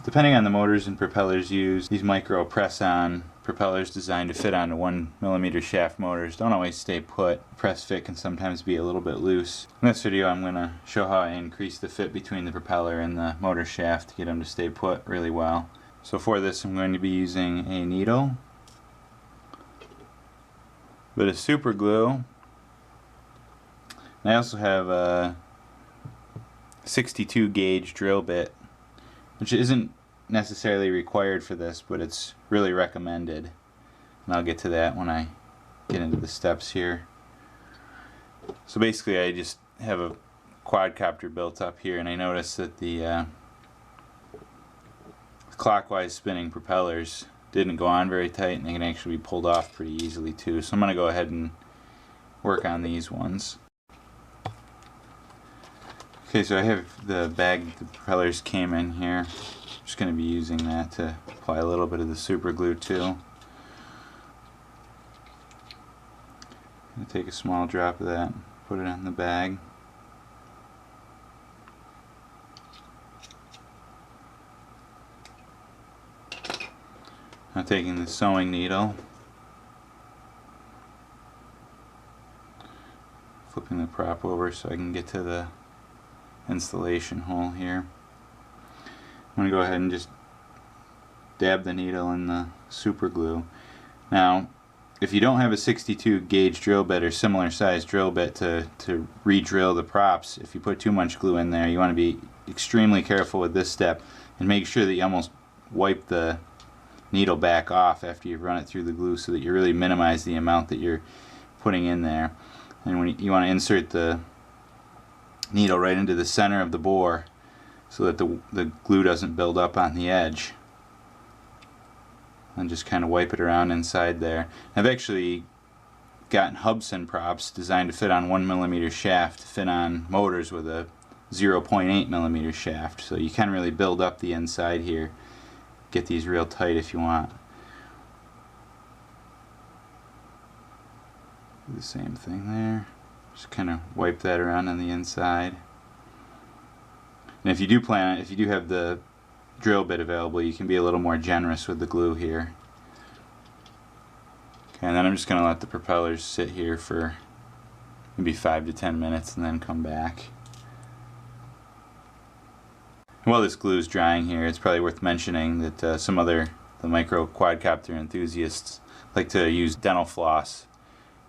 Depending on the motors and propellers used, these micro press-on propellers designed to fit onto 1mm shaft motors don't always stay put. Press fit can sometimes be a little bit loose. In this video I'm going to show how I increase the fit between the propeller and the motor shaft to get them to stay put really well. So for this I'm going to be using a needle, a bit of super glue, and I also have a 62 gauge drill bit, which isn't necessarily required for this, but it's really recommended. And I'll get to that when I get into the steps here. So basically I just have a quadcopter built up here, and I noticed that the clockwise spinning propellers didn't go on very tight, and they can actually be pulled off pretty easily too. So I'm going to go ahead and work on these ones. Okay, so I have the bag the propellers came in here. I'm just going to be using that to apply a little bit of the super glue too. I'm going to take a small drop of that and put it on the bag. Now taking the sewing needle, flipping the prop over so I can get to the installation hole here. I'm going to go ahead and just dab the needle in the super glue. Now if you don't have a 62 gauge drill bit or similar size drill bit to re-drill the props, if you put too much glue in there, you want to be extremely careful with this step and make sure that you almost wipe the needle back off after you've run it through the glue so that you really minimize the amount that you're putting in there. And when you want to insert the needle right into the center of the bore so that the glue doesn't build up on the edge, and just kind of wipe it around inside there. I've actually gotten Hubsan props designed to fit on 1mm shaft to fit on motors with a 0.8mm shaft, so you can really build up the inside here. Get these real tight if you want. Do the same thing there. Just kind of wipe that around on the inside. And if you do have the drill bit available, you can be a little more generous with the glue here. Okay, and then I'm just going to let the propellers sit here for maybe 5 to 10 minutes and then come back. While this glue is drying here, it's probably worth mentioning that the micro quadcopter enthusiasts like to use dental floss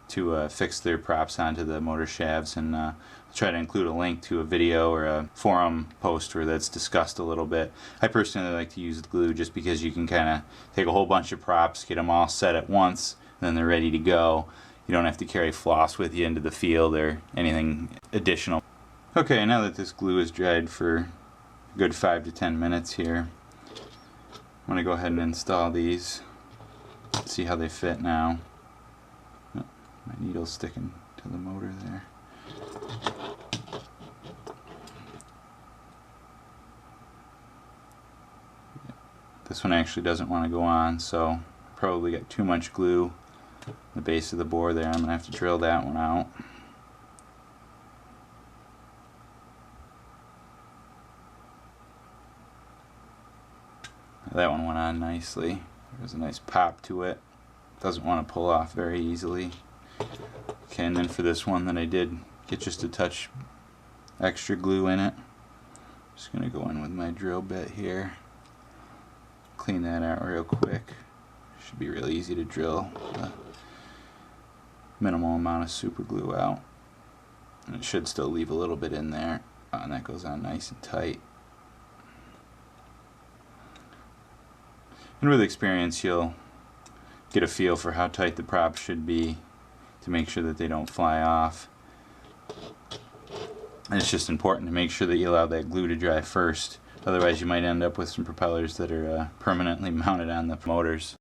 to fix their props onto the motor shafts, and I'll try to include a link to a video or a forum post where that's discussed a little bit. I personally like to use the glue just because you can kind of take a whole bunch of props, get them all set at once, and then they're ready to go. You don't have to carry floss with you into the field or anything additional. Okay, now that this glue is dried for a good 5 to 10 minutes here, I'm going to go ahead and install these. Let's see how they fit now. Oh, my needle's sticking to the motor there. This one actually doesn't want to go on, so I probably got too much glue on the base of the bore there. I'm going to have to drill that one out. That one went on nicely. There's a nice pop to it. Doesn't want to pull off very easily. Okay, and then for this one that I did get just a touch extra glue in it, just going to go in with my drill bit here. Clean that out real quick. Should be really easy to drill a minimal amount of super glue out. And it should still leave a little bit in there. And that goes on nice and tight. And with experience you'll get a feel for how tight the props should be to make sure that they don't fly off. And it's just important to make sure that you allow that glue to dry first. Otherwise you might end up with some propellers that are permanently mounted on the motors.